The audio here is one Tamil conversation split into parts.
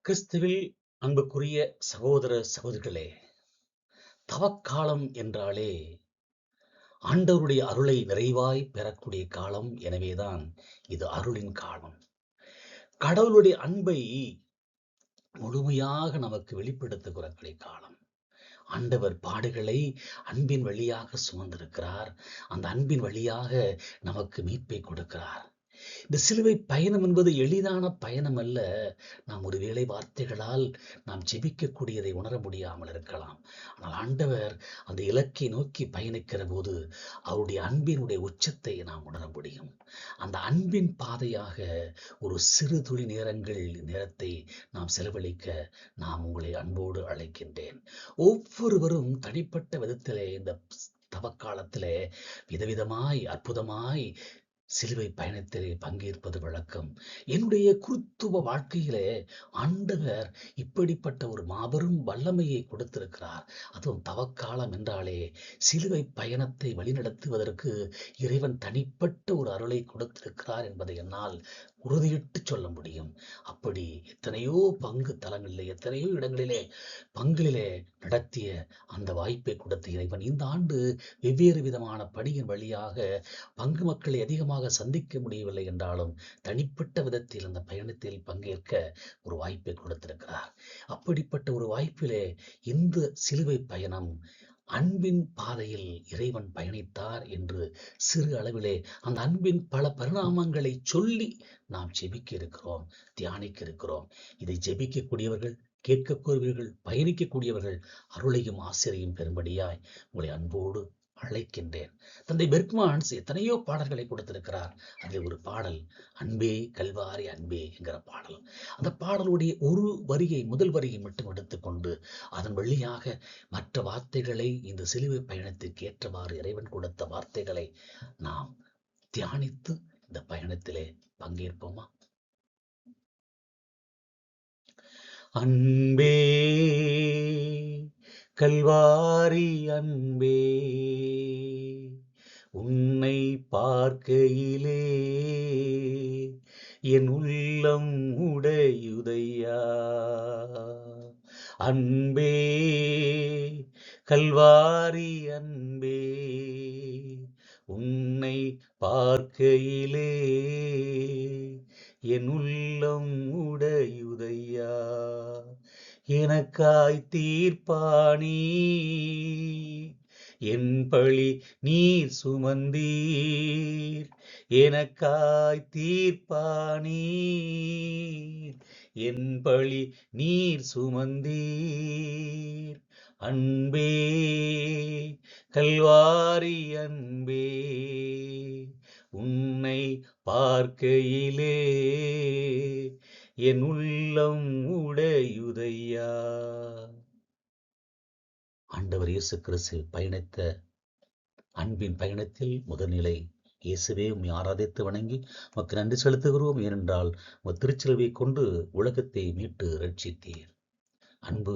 கிறிஸ்துவில் அன்புக்குரிய சகோதர சகோதரிகளே, தவக்காலம் என்றாலே ஆண்டவருடைய அருளை நிறைவாய் பெறக்கூடிய காலம். எனவேதான் இது அருளின் காலம். கடவுளுடைய அன்பை முழுமையாக நமக்கு வெளிப்படுத்துகிற காலம். ஆண்டவர் பாடுகளை அன்பின் வழியாக சுமந்திருக்கிறார். அந்த அன்பின் வழியாக நமக்கு மீட்பை கொடுக்கிறார். இந்த சிலுவை பயணம் என்பது எளிதான பயணம் அல்ல. நாம் ஒருவேளை வார்த்தைகளால் நாம் ஜெபிக்கக்கூடியதை உணர முடியாமல் இருக்கலாம். ஆனால் ஆண்டவர் அந்த இலக்கை நோக்கி பயணிக்கிற போது அவருடைய அன்பினுடைய உச்சத்தை நாம் உணர முடியும். அந்த அன்பின் பாதையாக ஒரு சிறு துளி நேரத்தை நாம் செலவழிக்க நான் உங்களை அன்போடு அழைக்கின்றேன். ஒவ்வொருவரும் தனிப்பட்ட விதத்திலே இந்த தவக்காலத்திலே விதவிதமாய் அற்புதமாய் சிலுவை பயணத்திலே பங்கேற்பது வழக்கம். என்னுடைய குருத்துவ வாழ்க்கையிலே ஆண்டவர் இப்படிப்பட்ட ஒரு மாபெரும் வல்லமையை கொடுத்திருக்கிறார். அதுவும் தவக்காலம் என்றாலே சிலுவை பயணத்தை வழிநடத்துவதற்கு இறைவன் தனிப்பட்ட ஒரு அருளை கொடுத்திருக்கிறார் என்பதை என்னால் உறுதியிட்டு சொல்ல முடியும். அப்படி எத்தனையோ பங்கு தலங்களிலே, எத்தனையோ இடங்களிலே பங்குகளிலே நடத்திய அந்த வாய்ப்பை கொடுத்த இறைவன் இந்த ஆண்டு வெவ்வேறு விதமான பணியின் வழியாக பங்கு மக்களை அதிகமாக சந்திக்க முடியவில்லை என்றாலும் தனிப்பட்ட விதத்தில் அந்த பயணத்தில் பங்கேற்க ஒரு வாய்ப்பை கொடுத்திருக்கிறார். அப்படிப்பட்ட ஒரு வாய்ப்பிலே இந்த சிலுவை பயணம் அன்பின் பாதையில் இறைவன் பயணித்தார் என்று சிறு அளவிலே அந்த அன்பின் பல பரிணாமங்களை சொல்லி நாம் ஜெபிக்க இருக்கிறோம், தியானிக்க இருக்கிறோம். இதை ஜெபிக்கக்கூடியவர்கள், கேட்கக்கூடியவர்கள், பயணிக்கக்கூடியவர்கள் அருளையும் ஆசிரியையும் பெறும்படியாய் உங்களை அன்போடு அழைக்கின்றேன். தந்தை பெர்க்மான்ஸ் எத்தனையோ பாடல்களை கொடுத்திருக்கிறார். அதில் ஒரு பாடல் அன்பே கல்வாரி அன்பே என்கிற பாடல். அந்த பாடலுடைய ஒரு வரியை, முதல் வரியை மட்டும் எடுத்துக்கொண்டு அதன் வழியாக மற்ற வார்த்தைகளை இந்த சிலுவை பயணத்திற்கு ஏற்றவாறு இறைவன் கொடுத்த வார்த்தைகளை நாம் தியானித்து இந்த பயணத்திலே பங்கேற்போமா? அன்பே கல்வாரி அன்பே, உன்னை பார்க்கையிலே என் உள்ளம் உடையுதையா. அன்பே கல்வாரி அன்பே, உன்னை பார்க்கையிலே என் உள்ளம் உடையுதையா. எனக்காய் தீர்ப்பானி என் பழி நீர் சுமந்தீர். எனக்காய் தீர்ப்பானி என் பழி நீர் சுமந்தீர். அன்பே கல்வாரி அன்பே, உன்னை பார்க்கையிலே என் உள்ளம் உடையுதையா. ஆண்டவர் இயேசு கிறிஸ்து பயணித்த அன்பின் பயணத்தில் முதல்நிலை இயேசுவே உம்மை ஆராதித்து வணங்கி உமக்கு நன்றி செலுத்துகிறோம். ஏனென்றால் உமது திருச்சிலுவை கொண்டு உலகத்தை மீட்டு ரட்சித்தீர். அன்பு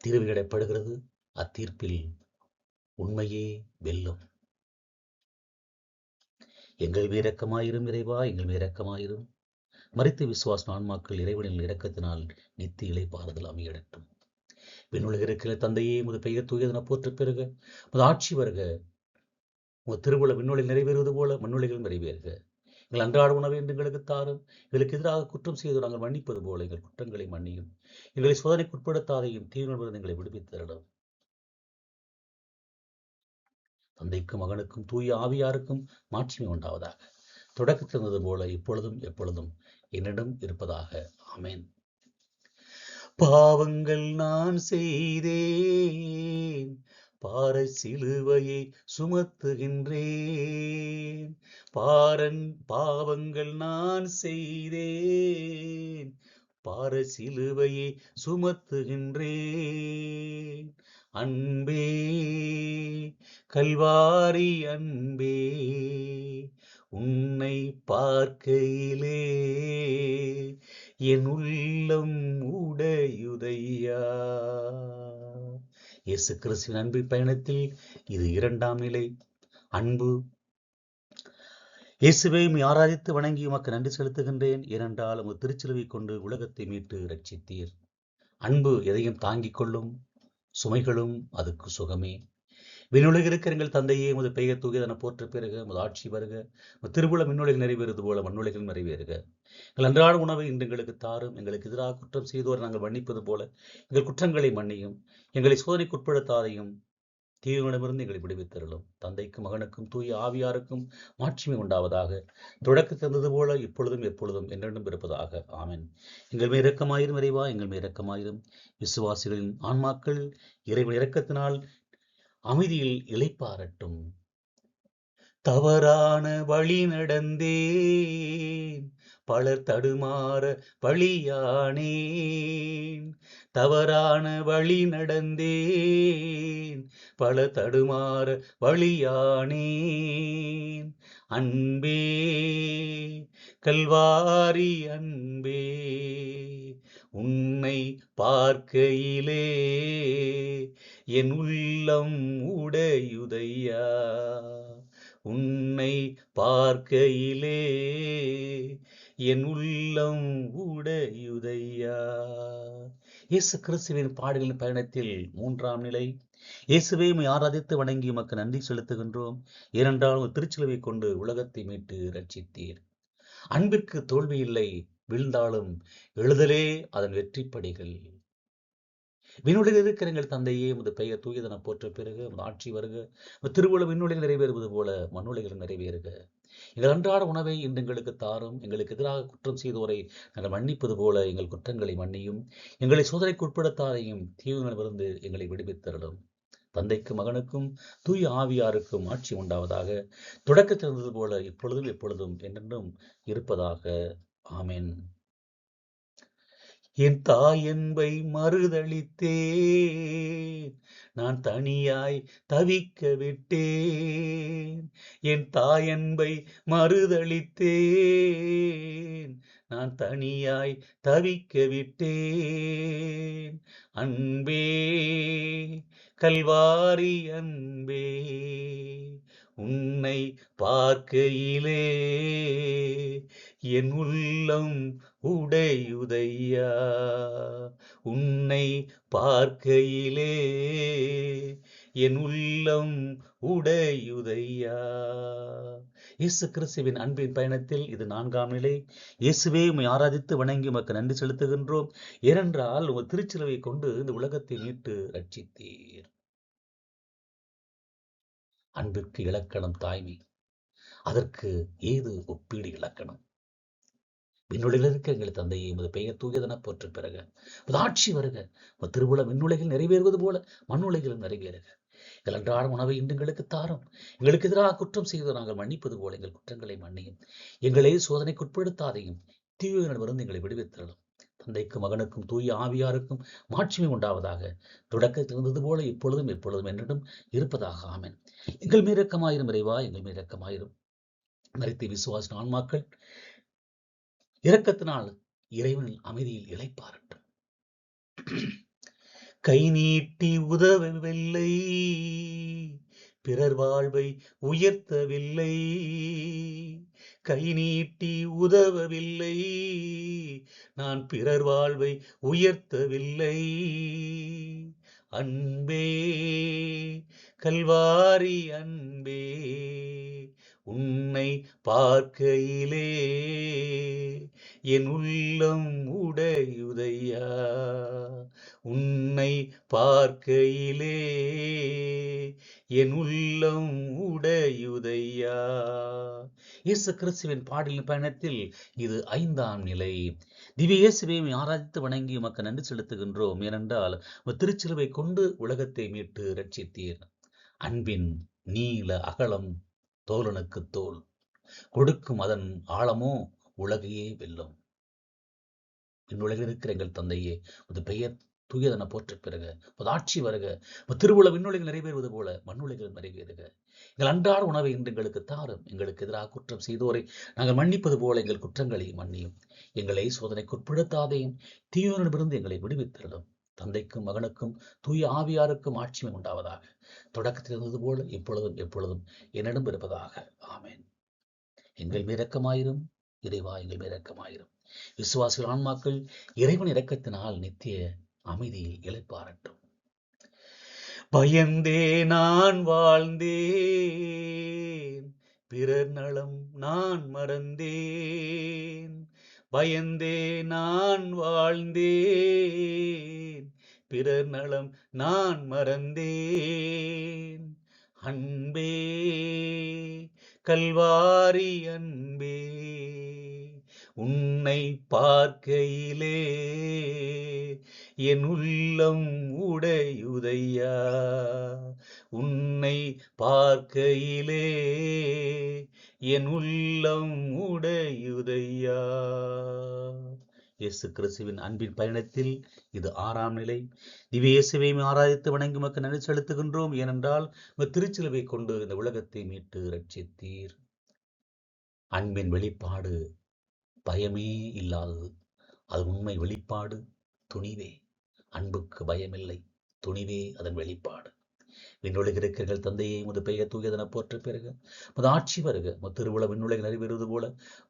தீர்விடப்படுகிறது. அத்தீர்ப்பில் உண்மையே வெல்லும். எங்கள் மீது இரக்கமாயிரும் இறைவா, எங்கள் மீது இரக்கமாயிரும். மரித்த விசுவாச ஆன்மாக்கள் இறைவனின் இரக்கத்தினால் நித்திய இளைப்பாறுதல் அமையடட்டும். விண்ணுலகில் இருக்கிற தந்தையே, உமது பெயர் தூயதென போற்ற பெறுக. உமது ஆட்சி வருக. உமது திருவுள விண்ணுலகில் நிறைவேறுவது போல மண்ணுலகிலும் நிறைவேறுக. எங்கள் அன்றாட உணவை என்று எங்களுக்கு தாரும். எங்களுக்கு எதிராக குற்றம் செய்து நாங்கள் மன்னிப்பது போல எங்கள் குற்றங்களை மன்னியும். எங்களை சோதனைக்கு உட்படுத்தாதையும் தீவிர எங்களை விடுவித்து தரலாம். தந்தைக்கும் மகனுக்கும் தூய ஆவியாருக்கும் மாட்சிமை உண்டாவதாக. தொடக்கத்தில் இருந்தது போல இப்பொழுதும் எப்பொழுதும் என்னிடம் இருப்பதாக. ஆமென். பாவங்கள் நான் செய்தேன், பாறை சிலுவையை சுமத்துகின்றேன். பாவங்கள் நான் செய்தேன், பாறை சிலுவையை சுமத்துகின்றேன். அன்பே கல்வாரி அன்பே, உன்னை பார்க்கையிலே என் உள்ளம் உடையுதையா. இயேசு கிறிஸ்துவின் அன்பின் பயணத்தில் இது இரண்டாம் நிலை. அன்பு இயேசுவை ஆராதித்து வணங்கி உமக்கு நன்றி செலுத்துகின்றேன். ஏனென்றால் உமது திருச்சிலுவை கொண்டு உலகத்தை மீட்டு ரட்சித்தீர். அன்பு எதையும் தாங்கிக் கொள்ளும், சுமைகளும் அதுக்கு சுகமே. விண்ணுலகில் இருக்கிற எங்கள் தந்தையே, உமது பெயர் தூயதென போற்ற பெறுக, உமது ஆட்சி வருக, உமது திருவுளம் விண்ணுலகில் நிறைவேறுவது போல மண்ணுலகில் நிறைவேறுக. எங்கள் அன்றாட உணவை இன்று எங்களுக்கு தாரும். எங்களுக்கு எதிராக குற்றம் செய்தோர் நாங்கள் மன்னிப்பது போல எங்கள் குற்றங்களை மன்னியும். எங்களை சோதனைக்குட்படுத்தாதையும், தீவிரமிருந்து எங்களை விடுவித்தருளும். தந்தைக்கும் மகனுக்கும் தூய ஆவியாருக்கும் மாட்சிமை உண்டாவதாக. தொடக்கத்தில் இருந்தது போல இப்பொழுதும் எப்பொழுதும் என்றென்றும் இருப்பதாக. ஆமென். எங்கள் மேல் இரக்கமாயிரும் இறைவா, எங்கள் மேல் இரக்கமாயிரும். விசுவாசிகளின் ஆன்மாக்கள் இறைவன் இரக்கத்தினால் அமைதியில் இளைப்பாரட்டும். தவறான வழி நடந்தேன், பலர் தடுமாற வழியானேன். தவறான வழி நடந்தேன், பல தடுமாற வழியானேன். அன்பே கல்வாரி அன்பே, உன்னை பார்க்கையிலே என் உள்ளம் உடையுதையா. உன்னை பார்க்கையிலே என் உள்ளம் உடையுதையா. இயேசு கிறிஸ்துவின் பாடுகளின் பயணத்தில் 3ஆம் நிலை. இயேசுவை ஆராதித்து வணங்கி உமக்கு நன்றி செலுத்துகின்றோம். ஏனென்றால் திருச்சிலுவை கொண்டு உலகத்தை மீட்டு ரட்சித்தீர். அன்பிற்கு தோல்வி இல்லை, வீழ்ந்தாலும் எழுதலே அதன் வெற்றிப்படிகள். விண்ணுலகில் இருக்கிற எங்கள் தந்தையே, உமது பெயர் தூயதென போற்ற பெறுக, உமது ஆட்சி வருக, உமது திருவுளம் விண்ணுலகில் நிறைவேறுவது போல மண்ணுலகில் நிறைவேறுக. எங்கள் அன்றாட உணவை இன்று எங்களுக்கு தாரும். எங்களுக்கு எதிராக குற்றம் செய்தோரை நாங்கள் மன்னிப்பது போல எங்கள் குற்றங்களை மன்னியும். எங்களை சோதனைக்கு உட்படுத்தாதையும், தீவிரமிருந்து எங்களை விடுவித்தருளும். தந்தைக்கும் மகனுக்கும் தூய ஆவியாருக்கும் ஆட்சி உண்டாவதாக. தொடக்கத்தில் இருந்தது போல இப்பொழுதும் எப்பொழுதும் என்றென்றும் இருப்பதாக. ஆமென். என் தாயன்பை மறுதளித்தேன், நான் தனியாய் தவிக்க விட்டேன். என் தாயன்பை மறுதளித்தேன், நான் தனியாய் தவிக்க விட்டேன். அன்பே கல்வாரி அன்பே, உன்னை பார்க்கையிலே என் உள்ளம் உடையுதையா. உன்னை பார்க்கையிலே என் உள்ளம் உடையுதையா. இயேசு கிறிஸ்துவின் அன்பின் பயணத்தில் இது 4ஆம் நிலை. இயேசுவே உம்மை ஆராதித்து வணங்கி உமக்கு நன்றி செலுத்துகின்றோம். ஏனென்றால் உமது திருச்சிலுவை கொண்டு இந்த உலகத்தை மீட்டு ரட்சித்தீர். அன்பிற்கு இலக்கணம் தாய்மை. அதற்கு ஏது ஒப்பீடு இலக்கணம்? விண்ணுலகில் இருக்க எங்கள் தந்தையே, உமது பெயர் தூயதென போற்ற பிறக, உமது ஆட்சி வருக, உமது திருவுளம் விண்ணுலகில் நிறைவேறுவது போல மண்ணுலகிலும் நிறைவேறுக. எங்கள் அன்றாட உணவை இன்று எங்களுக்கு தாரும். எங்களுக்கு எதிராக குற்றம் செய்து நாங்கள் மன்னிப்பது போல எங்கள் குற்றங்களை மன்னியும். எங்களை சோதனைக்குட்படுத்தாதையும், தீவிரமிருந்து எங்களை விடுவித்தருளும். தந்தைக்கும் மகனுக்கும் தூய ஆவியாருக்கும் மாட்சிமை உண்டாவதாக. தொடக்கத்தில் இருந்தது போல இப்பொழுதும் எப்பொழுதும் என்றும் இருப்பதாக. ஆமென். எங்கள் மேல் இரக்கமாயிரும் இறைவா, எங்கள் மேல் இரக்கமாயிரும். மரித்த விசுவாச ஆன்மாக்கள் இரக்கத்தினால் இறைவனில் அமைதியில் இளைப்பாரட்டும். கை நீட்டி உதவவில்லை, பிறர் வாழ்வை உயர்த்தவில்லை. கை நீட்டி உதவவில்லை, நான் பிறர் வாழ்வை உயர்த்தவில்லை. அன்பே கல்வாரி அன்பே, உன்னை பார்க்கையிலே என் உள்ளம் உடையுதையா. உன்னை பார்க்கையிலே என் உள்ளம் உடையுதையா. இயேசு கிறிஸ்துவின் பாடலின் பயணத்தில் இது 5ஆம் நிலை. திவ்ய இயேசுவை ஆராதித்து வணங்கி உமக்கு நன்றி செலுத்துகின்றோம். ஏனென்றால் திருச்சிலுவை கொண்டு உலகத்தை மீட்டு ரட்சித்தீர். அன்பின் நீல அகலம் தோழனுக்கு தோல் கொடுக்கும், அதன் ஆழமோ உலகையே வெல்லும். விண்ணுலகில் இருக்கிற எங்கள் தந்தையே, உமது பெயர் தூயதென போற்ற பிறகு, உமது ஆட்சி வருக, உமது திருவுளம் விண்ணுலகில் நிறைவேறுவது போல மண்ணுலகில் நிறைவேறுக. எங்கள் அன்றாட உணவை இன்று எங்களுக்கு தாரும். எங்களுக்கு எதிராக குற்றம் செய்தோரை நாங்கள் மன்னிப்பது போல எங்கள் குற்றங்களை மன்னியும். எங்களை சோதனைக்குட்படுத்தாதையும், தீயோனிடமிருந்து எங்களை விடுவித்தருளும். தந்தைக்கும் மகனுக்கும் தூய ஆவியாருக்கும் ஆட்சிமை உண்டாவதாக. தொடக்கத்தில் இருந்தது போல இப்பொழுதும் எப்பொழுதும் என்னிடம் இருப்பதாக. ஆமென். எங்கள் மேல் இரக்கமாயிரும். இறைவா, எங்கள் மேல் இரக்கமாயிரும். விசுவாசிகள் ஆன்மாக்கள் இறைவன் இரக்கத்தினால் நித்திய அமைதியில் இளைப்பாறட்டும். பயந்தே நான் வாழ்ந்தேன், பிறர் நலம் நான் மறந்தேன். பயந்தே நான் வாழ்ந்தேன், பிறர் நலம் நான் மறந்தேன். அன்பே, கல்வாரி அன்பே, உன்னை பார்க்கையிலே என் உள்ளம் உடையுதையா. உன்னை பார்க்கையிலே என் உள்ளம் உடையுதையா. இயேசு கிறிஸ்துவின் அன்பின் பயணத்தில் இது 6ஆம் நிலை. திவ்ய இயேசுவை ஆராதித்து வணங்கி உமக்கு நன்றி செலுத்துகின்றோம். ஏனென்றால் திருச்சிலுவை கொண்டு இந்த உலகத்தை மீட்டு ரட்சித்தீர். அன்பின் வெளிப்பாடு பயமே இல்லாதது. அது உண்மை வெளிப்பாடு, துணிவே. அன்புக்கு பயமில்லை, துணிவே அதன் வெளிப்பாடு. விண்ணுலகில் இருக்கிறீர்கள் தந்தையை, உமது பெயர் தூயதென போற்ற பெறுக. உமது ஆட்சி வருக. உமது திருவுளம் விண்ணுலகில் நிறைவேறுவது போல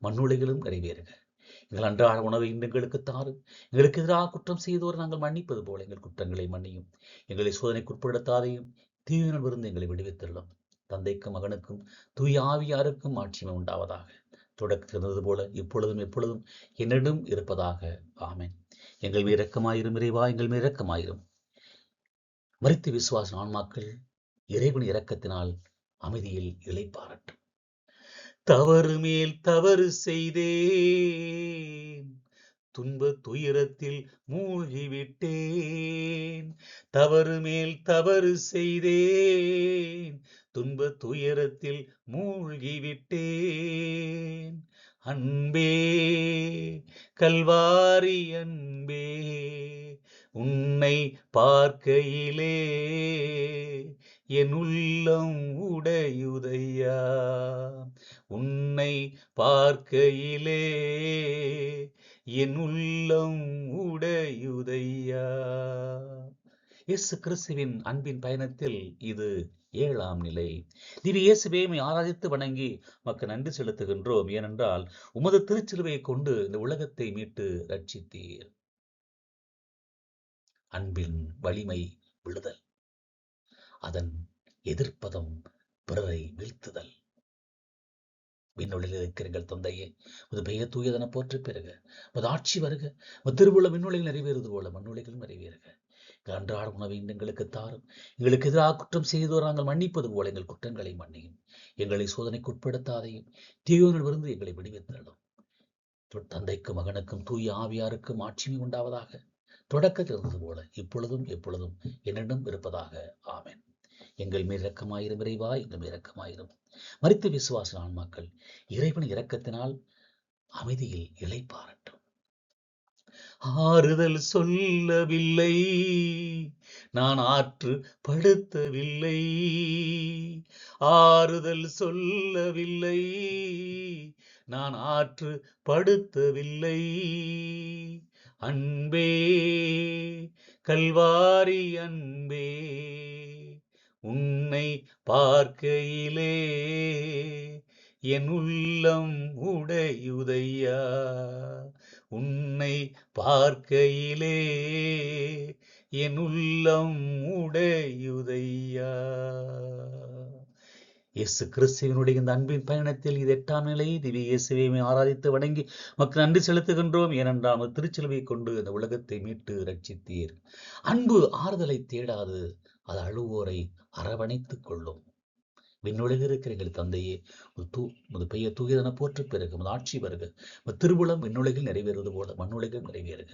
மண்ணுலகிலும் நிறைவேறுக. எங்கள் அன்றாட உணவை இன்று எங்களுக்கு தாரும். எங்களுக்கு எதிராக குற்றம் செய்தோர் நாங்கள் மன்னிப்பது போல எங்கள் குற்றங்களை மன்னியும். எங்களை சோதனைக்கு உட்படுத்தாதையும் தீவினிலிருந்து எங்களை விடுவித்தள்ளும். தந்தைக்கும் மகனுக்கும் தூய ஆவியாருக்கும் ஆட்சிமை உண்டாவதாக. தொடக்கத்தில் இருந்தது போல இப்பொழுதும் எப்பொழுதும் என்னிடம் இருப்பதாக. ஆமென். எங்கள் மீது இரக்கமாயிரும் இறைவா, எங்கள் மீது இரக்கமாயிரும். மரித்த விசுவாச ஆன்மாக்கள் இறைவன் இரக்கத்தினால் அமைதியில் இளைப்பாறட்டும். தவறு மேல் தவறு செய்தேன், துன்ப துயரத்தில் மூழ்கிவிட்டேன். தவறு மேல் தவறு செய்தேன், துன்ப துயரத்தில் மூழ்கிவிட்டேன். அன்பே, கல்வாரி அன்பே, உன்னை பார்க்கையிலே என் உள்ளம் உடையுதையா. உன்னை பார்க்கையிலே என் உள்ளம் உடையுதையா. இயேசு கிறிஸ்துவின் அன்பின் பயணத்தில் இது 7ஆம் நிலை. திவ்ய இயேசுவை ஆராதித்து வணங்கி உமக்கு நன்றி செலுத்துகின்றோம். ஏனென்றால் உமது திருச்சிலுவையை கொண்டு இந்த உலகத்தை மீட்டு ரட்சித்தீர். அன்பின் வலிமை விழுதல், அதன் எதிர்ப்பதம் பிறரை வீழ்த்துதல். விண்ணுலகில் இருக்கிறீர்கள் தந்தையே, உமது பெயர் தூயதென போற்ற பெறுக. உமது ஆட்சி வருக. உமது திருவுளம் விண்ணுலகில் நிறைவேறுவது போல மண்ணுலகிலும் நிறைவேறுக. எங்கள் அன்றாட உணவை இன்று எங்களுக்கு தாரும். எங்களுக்கு எதிராக குற்றம் செய்தோர் நாங்கள் மன்னிப்பது போல எங்கள் குற்றங்களை மன்னியும். எங்களை சோதனைக்கு உட்படுத்தாதையும் தீயோனிலிருந்து எங்களை விடுவித்தள்ளும். தந்தைக்கும் மகனுக்கும் தூய ஆவியாருக்கும் ஆட்சிமை உண்டாவதாக. தொடக்கத்தில் இருந்தது போல இப்பொழுதும் எப்பொழுதும் என்னிடம் இருப்பதாக. ஆமென். எங்கள் மீது இரக்கமாயிரும் இறைவா, எங்கள் மீது இரக்கமாயிரும். மரித்த விசுவாச ஆன்மாக்கள் இறைவன் இரக்கத்தினால் அமைதியில் இளைப்பாறட்டும். ஆறுதல் சொல்லவில்லை, நான் ஆற்று படுத்தவில்லை. ஆறுதல் சொல்லவில்லை, நான் ஆற்று படுத்தவில்லை. அன்பே, கல்வாரி அன்பே, உன்னை பார்க்கையிலே என் உள்ளம் உடையுதையா. உன்னை பார்க்கையிலே என் உள்ளம் உடையுதையா. இயேசு கிறிஸ்துவினுடைய இந்த அன்பின் பயணத்தில் இது 8ஆம் நிலை. திவ்ய இயேசுவை ஆராதித்து வணங்கி மக்கள் நன்றி செலுத்துகின்றோம். ஏனென்றால் திருச்சிலுவை கொண்டு இந்த உலகத்தை மீட்டு ரட்சித்தீர். அன்பு ஆறுதலை தேடாது, அது அழுவோரை அரவணைத்துக் கொள்ளும். விண்ணுலகில் இருக்கிற எங்கள் தந்தையே, உமது பெயர் தூயதென போற்ற பெறுக. உமது ஆட்சி வருக. உமது திருவுளம் விண்ணுலகில் நிறைவேறுவது போல மண்ணுலகில் நிறைவேறுக.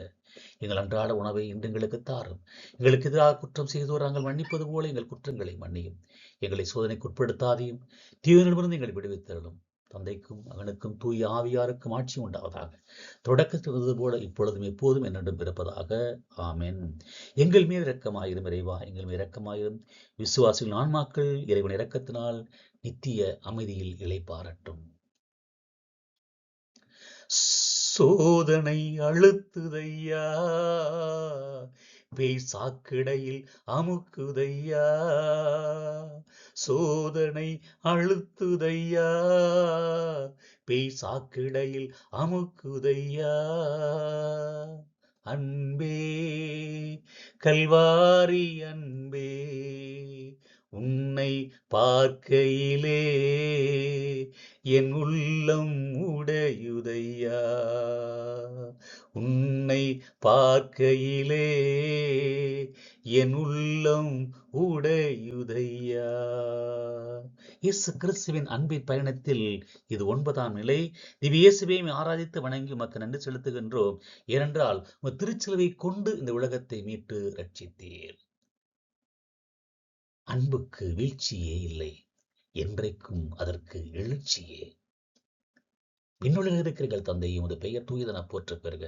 எங்கள் அன்றாட உணவை இன்று எங்களுக்கு தாரும். எங்களுக்கு எதிராக குற்றம் செய்தோர் நாங்கள் மன்னிப்பது போல எங்கள் குற்றங்களை மன்னியும். எங்களை சோதனைக்கு உட்படுத்தாதையும் தீவிரமிருந்து எங்களை விடுவித்தருளும். தந்தைக்கும் மகனுக்கும் தூய ஆவியாருக்கும் ஆட்சி உண்டாவதாக. தொடக்கத்தில் இருந்தது போல இப்பொழுதும் எப்போதும் என்னிடம் இருப்பதாக. ஆமென். எங்கள் மீது இரக்கமாயிரும் இறைவா, எங்கள் மீது இரக்கமாயிரும். விசுவாசிகள் ஆன்மாக்கள் இறைவன் இரக்கத்தினால் நித்திய அமைதியில் இளைப்பாறட்டும். சோதனை அழுத்துதையா, பேய் சாக்கிடையில் அமுக்குதையா. சோதனை அழுத்துதையா, பேய் சாக்கிடையில் அமுக்குதையா அன்பே, கல்வாரி அன்பே, உன்னை பார்க்கையிலே என் உள்ளம் உடையுதையா, உன்னை பார்க்கையிலே என் உள்ளம் உடையுதையா. இயேசு கிறிஸ்துவின் அன்பின் பயணத்தில் இது 9ஆம் நிலை. திவ்ய இயேசுவை ஆராதித்து வணங்கி உமக்கு நன்றி செலுத்துகின்றோம். ஏனென்றால் உமது திருச்சிலுவை கொண்டு இந்த உலகத்தை மீட்டு ரட்சித்தீர். அன்புக்கு வீழ்ச்சியே இல்லை, என்றைக்கும் அதற்கு எழுச்சியே. விண்ணுலகில் இருக்கிறீர்கள் தந்தையை, உமது பெயர் தூயதென போற்ற பெறுக,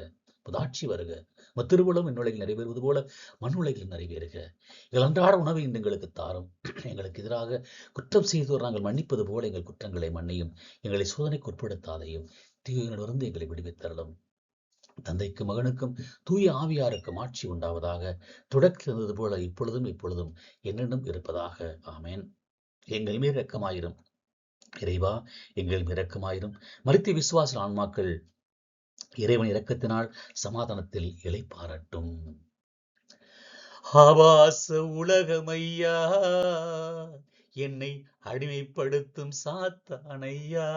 உமது ஆட்சி வருக, உமது திருவுளம் விண்ணுலகில் நிறைவேறுவது போல மண்ணுலகில் நிறைவேறுக. எங்கள் அன்றாட உணவை இன்று எங்களுக்கு தாரும். எங்களுக்கு எதிராக குற்றம் செய்தோர் நாங்கள் மன்னிப்பது போல எங்கள் குற்றங்களை மன்னியும். எங்களை சோதனைக்கு உட்படுத்தாதையும், தீயோனிடமிருந்து எங்களை விடுவித்தருளும். தந்தைக்கும் மகனுக்கும் தூய ஆவியாருக்கும் ஆட்சி உண்டாவதாக. தொடக்கத்தில் இருந்தது போல இப்பொழுதும் எப்பொழுதும் என்னிடம் இருப்பதாக. ஆமேன். எங்கள் மீது இரக்கமாயிரும் இறைவா, எங்கள் மீது இரக்கமாயிரும். மரித்த விசுவாச ஆன்மாக்கள் இறைவன் இரக்கத்தினால் சமாதானத்தில் இளைப்பாறட்டும். ஆபாச உலகமையா, என்னை அடிமைப்படுத்தும் சாத்தானையா,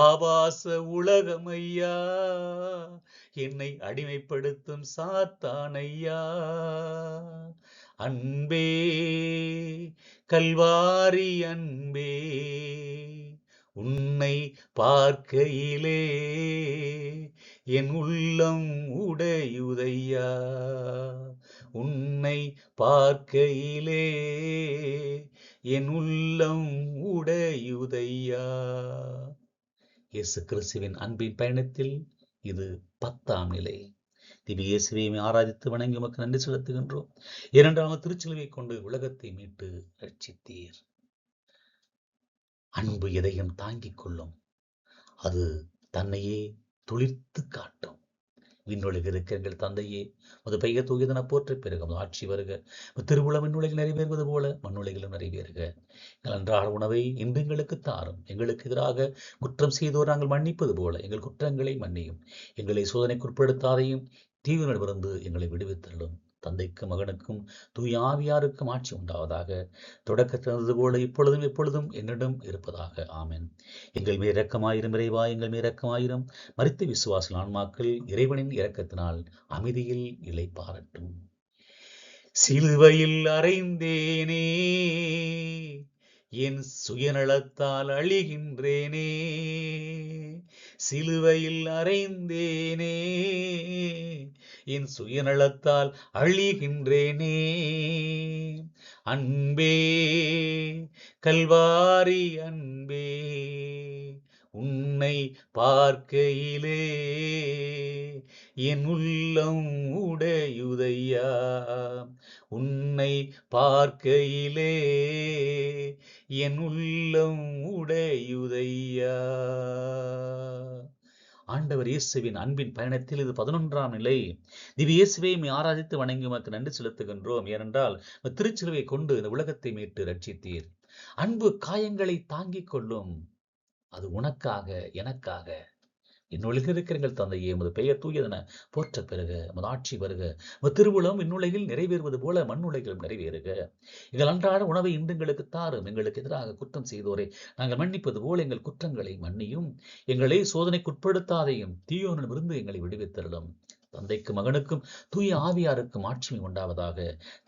ஆபாச உலகமையா, என்னை அடிமைப்படுத்தும் சாத்தானையா, அன்பே, கல்வாரி அன்பே, உன்னை பார்க்கையிலே என் உள்ளம் உடையுதையா, உன்னை பார்க்கையிலே என் உள்ளம் உடையுதையா. இயேசு கிறிஸ்துவின் அன்பின் பயணத்தில் இது 10ஆம் நிலை. திவ்ய இயேசுவை ஆராதித்து வணங்கி உமக்கு நன்றி செலுத்துகின்றோம். ஏனென்றால் திருச்சிலுவை கொண்டு உலகத்தை மீட்டு ரட்சித்தீர். அன்பு எதையும் தாங்கிக் கொள்ளும், அது தன்னையே துளிர்த்து காட்டும். விண்ணுலகில் இருக்கிற எங்கள் தந்தையே, உமது பெயர் தூயதென போற்ற பெறுக, உமது ஆட்சி வருக, திருவுளம் விண்ணுலகில் நிறைவேறுவது போல மண்ணுலகிலும் நிறைவேறுக. எங்கள் அன்றாட உணவை இன்று எங்களுக்கு தாரும். எங்களுக்கு எதிராக குற்றம் செய்தோர் நாங்கள் மன்னிப்பது போல எங்கள் குற்றங்களை மன்னியும். எங்களை சோதனைக்குட்படுத்தாதையும், தீவினிடமிருந்து எங்களை விடுவித்தள்ளும். தந்தைக்கும் மகனுக்கும் தூய ஆவியாருக்கும் ஆட்சி உண்டாவதாக. தொடக்கத்திலிருந்தது போல இப்பொழுதும் எப்பொழுதும் என்னிடம் இருப்பதாக. ஆமென். எங்கள் மீது இரக்கமாயிரும் இறைவா, எங்கள் மீது இரக்கமாயிரும். மரித்த விசுவாச ஆன்மாக்கள் இறைவனின் இரக்கத்தினால் அமைதியில் இளைப்பாறட்டும். சிலுவையில் அறைந்தேனே, என் சுயநலத்தால் அழிகின்றேனே, சிலுவையில் அறைந்தேனே, என் சுயநலத்தால் அழிகின்றேனே, அன்பே, கல்வாரி அன்பே, உன்னை பார்க்கையிலே என் உள்ளம் உடையுதையா, உன்னை பார்க்கையிலே என் உள்ளம் உடையுதையா. ஆண்டவர் இயேசுவின் அன்பின் பயணத்தில் இது 11ஆம் நிலை. திவ்ய இயேசுவை ஆராதித்து வணங்கி உமக்கு நன்றி செலுத்துகின்றோம். ஏனென்றால் திருச்சிலுவை கொண்டு இந்த உலகத்தை மீட்டு ரட்சித்தீர். அன்பு காயங்களை தாங்கிக் கொள்ளும், அது உனக்காக எனக்காக. விண்ணுலகில் இருக்கிற எங்கள் தந்தையே, உமது பெயர் தூயதென போற்ற பெறுக, உமது ஆட்சி வருக, உமது திருவுளம் விண்ணுலகில் நிறைவேறுவது போல மண்ணுலகிலும் நிறைவேறுக. எங்கள் அன்றாட உணவை இன்று எங்களுக்கு தாரும். எங்களுக்கு எதிராக குற்றம் செய்தோரை நாங்கள் மன்னிப்பது போல எங்கள் குற்றங்களை மன்னியும். எங்களை சோதனைக்குட்படுத்தாதையும், தீயோனிடமிருந்து எங்களை விடுவித்தருளும். தந்தைக்கும் மகனுக்கும் தூய ஆவியாருக்கும் ஆட்சி உண்டாவதாக.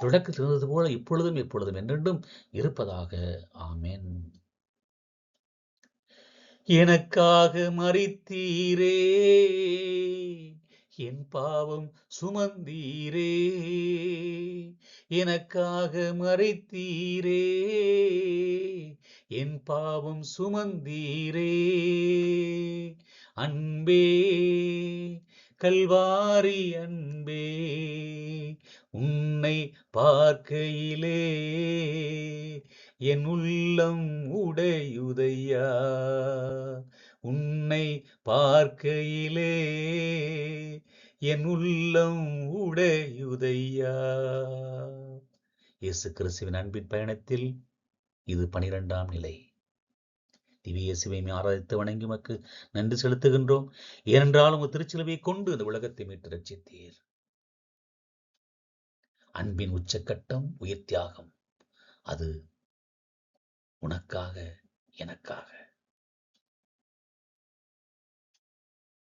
தொடக்கத்தில் இருந்தது போல இப்பொழுதும் எப்பொழுதும் என்றென்றும் இருப்பதாக. ஆமென். எனக்காக மரித்தீரே, என் பாவம் சுமந்தீரே, எனக்காக மரித்தீரே, என் பாவம் சுமந்தீரே, அன்பே, கல்வாரி அன்பே, உன்னை பார்க்கையிலே என் உள்ளம் உடையுதையா, உன்னை பார்க்கையிலே என் உள்ளம் உடையுதையா. இயேசு கிறிஸ்துவின் அன்பின் பயணத்தில் இது 12ஆம் நிலை. திவ்ய இயேசுவை ஆராதித்து வணங்கி உமக்கு நன்றி செலுத்துகின்றோம். ஏனென்றால் உங்கள் திருச்சிலுவையை கொண்டு இந்த உலகத்தை மீட்டு ரட்சித்தீர். அன்பின் உச்சக்கட்டம் உயிர் தியாகம். அது உனக்காக, எனக்காக.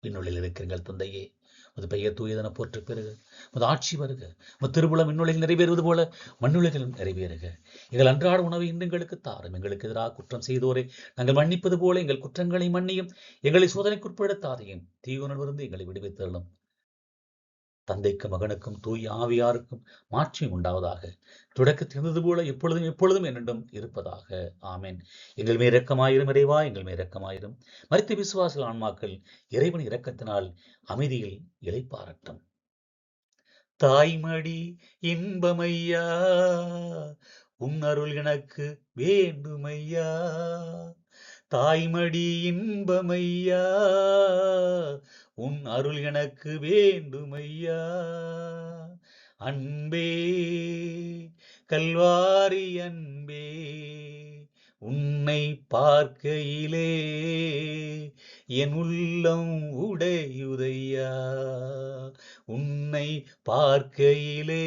விண்ணுலகில் இருக்கிறீர்கள் தந்தையே, உமது பெயர் தூயதென போற்ற பெறுக. உமது ஆட்சி வருக. உமது திருவுளம் விண்ணுலகில் நிறைவேறுவது போல மண்ணுலகிலும் நிறைவேறுக. எங்கள் அன்றாட உணவை இன்று எங்களுக்கு தாரும். எங்களுக்கு எதிராக குற்றம் செய்தோரை நாங்கள் மன்னிப்பது போல எங்கள் குற்றங்களை மன்னியும். எங்களை சோதனைக்குட்படுத்தாதையும் தீயோனிலிருந்து எங்களை விடுவித்தருளும். தந்தைக்கும் மகனுக்கும் தூய ஆவியாருக்கும் மாற்றம் உண்டாவதாக. தொடக்கத்தில் இருந்தது போல எப்பொழுதும் எப்பொழுதும் என்னிடம் இருப்பதாக. ஆமென். எங்கள் மேல் இரக்கமாயிரும் இறைவா, எங்கள் மேல் இரக்கமாயிரும். மரித்த விசுவாசிகள் ஆன்மாக்கள் இறைவன் இரக்கத்தினால் அமைதியில் இளைப்பாரட்டும். தாய்மடி இன்பமையா, உன் அருள் எனக்கு வேண்டுமையா. தாய்மடி இன்பமையா, உன் அருள் எனக்கு வேண்டுமையா. அன்பே கல்வாரி அன்பே, உன்னை பார்க்கையிலே என் உள்ளம் உடையுதையா. உன்னை பார்க்கையிலே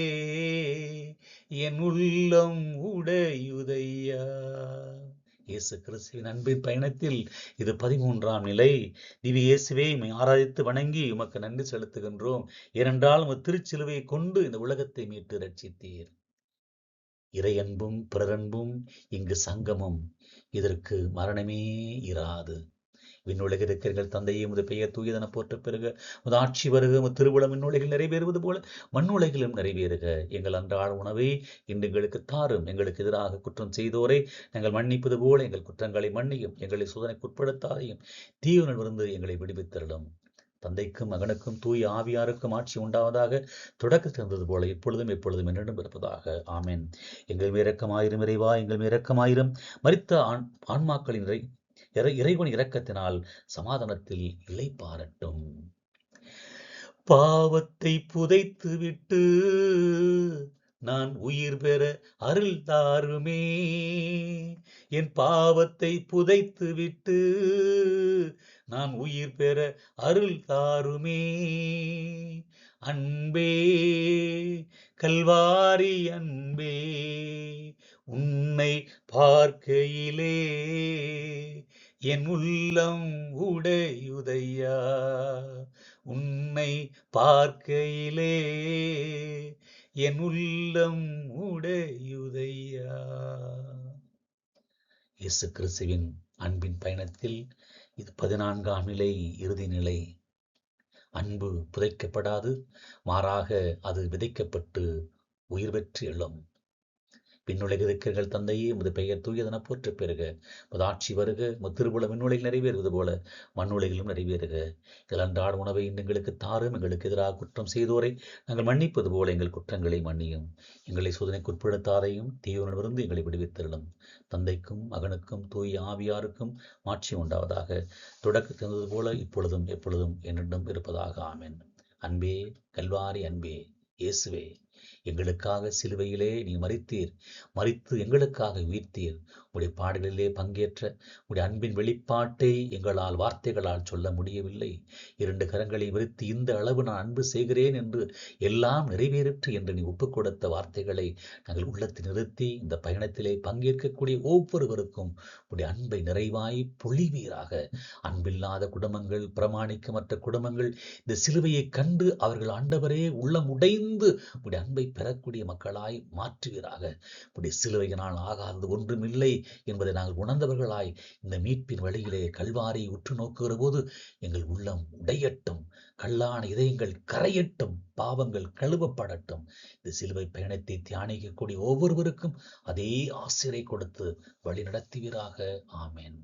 என் உள்ளம் உடையுதையா. இயேசு கிறிஸ்துவின் அன்பின் பயணத்தில் இது 13ஆம் நிலை. திவ்ய இயேசுவை ஆராதித்து வணங்கி உமக்கு நன்றி செலுத்துகின்றோம். ஏனென்றால் உமது திருச்சிலுவையை கொண்டு இந்த உலகத்தை மீட்டு ரட்சித்தீர். இறையன்பும் பிறரன்பும் இங்கு சங்கமம். இதற்கு மரணமே இராது. விண்ணுலகில் இருக்கிறீர்கள் தந்தையே, உமது பெயர் தூயதென போற்ற பெறுக. உமது ஆட்சி வருக. உமது திருவுளம் விண்ணுலகில் நிறைவேறுவது போல மண்ணுலகிலும் நிறைவேறுக. எங்கள் அன்றாட உணவை இன்று எங்களுக்கு தாரும். எங்களுக்கு எதிராக குற்றம் செய்தோரை நாங்கள் மன்னிப்பது போல எங்கள் குற்றங்களை மன்னியும். எங்களை சோதனைக்குட்படுத்தாதையும் தீயோனிலிருந்து எங்களை விடுவித்தருளும். தந்தைக்கும் மகனுக்கும் தூய ஆவியாருக்கும் ஆட்சி உண்டாவதாக. தொடக்கத்தில் இருந்தது போல இப்பொழுதும் எப்பொழுதும் என்னிடம் இருப்பதாக. ஆமென். எங்கள் மேல் இரக்கமாயிரும் இறைவா, எங்கள் மேல் இரக்கமாயிரும். மரித்த ஆன்மாக்களின் இறைவன் இரக்கத்தினால் சமாதானத்தில் இளைப்பாரட்டும். பாவத்தை புதைத்து விட்டு நான் உயிர் பெற அருள் தாருமே. என் பாவத்தை புதைத்து விட்டு நான் உயிர் பெற அருள் தாருமே. அன்பே கல்வாரி அன்பே, உன்னை பார்க்கையிலே என் உள்ளம் உடையுதையா. உன்னை பார்க்கையிலே என் உள்ளம் உடையுதையா. இயேசு கிறிஸ்துவின் அன்பின் பயணத்தில் இது 14ஆம் நிலை, இறுதி நிலை. அன்பு புதைக்கப்படாது, மாறாக அது விதைக்கப்பட்டு உயிர் பெற்று எழும். விண்ணுலகில் இருக்கிறீர்கள் தந்தையே, உமது பெயர் தூயதென போற்ற பெறுக. உமது ஆட்சி வருக. உமது திருவுளம் விண்ணுலகில் நிறைவேறுவது போல மண்ணுலகிலும் நிறைவேறுக. எங்கள் அன்றாட உணவை இன்று எங்களுக்கு தாரும். எங்களுக்கு எதிராக குற்றம் செய்தோரை நாங்கள் மன்னிப்பது போல எங்கள் குற்றங்களை மன்னியும். எங்களை சோதனைக்குட்படுத்தாதையும் தீயோனிலிருந்து எங்களை விடுவித்தருளும். தந்தைக்கும் மகனுக்கும் தூய ஆவியாருக்கும் மாட்சி உண்டாவதாக. தொடக்கத்தில் இருந்தது போல இப்பொழுதும் எப்பொழுதும் என்னிடம் இருப்பதாக. ஆமென். அன்பே கல்வாரி அன்பே, இயேசுவே, எங்களுக்காக சிலுவையிலே நீ மரித்தீர். மரித்து எங்களுக்காக உயிர்த்தீர். உடைய பாடுகளிலே பங்கேற்ற உடைய அன்பின் வெளிப்பாட்டை எங்களால் வார்த்தைகளால் சொல்ல முடியவில்லை. 2 கரங்களை விரித்து இந்த அளவு நான் அன்பு செய்கிறேன் என்று எல்லாம் நிறைவேறிற்று என்று நீ ஒப்புக் கொடுத்த வார்த்தைகளை நாங்கள் உள்ளத்தில் நிறுத்தி இந்த பயணத்திலே பங்கேற்கக்கூடிய ஒவ்வொருவருக்கும் உடைய அன்பை நிறைவாய் பொழிவீராக. அன்பில்லாத குடும்பங்கள், பிரமாணிக்கமற்ற குடும்பங்கள் இந்த சிலுவையை கண்டு அவர்கள் ஆண்டவரே உள்ளம் உடைந்து உடைய அன்பை பெறக்கூடிய மக்களாய் மாற்றுவீராக. உடைய சிலுவையினால் ஆகாதது ஒன்றுமில்லை என்பதை நாங்கள் உணர்ந்தவர்களாய் இந்த மீட்பின் வழியிலே கல்வாரியை உற்று நோக்குகிற போது எங்கள் உள்ளம் உடையட்டும், கல்லான இதயங்கள் கரையட்டும், பாவங்கள் கழுவப்படட்டும். இந்த சிலுவை பயணத்தை தியானிக்கக்கூடிய ஒவ்வொருவருக்கும் அதே ஆசிரை கொடுத்து வழி நடத்துவீராக. ஆமென்.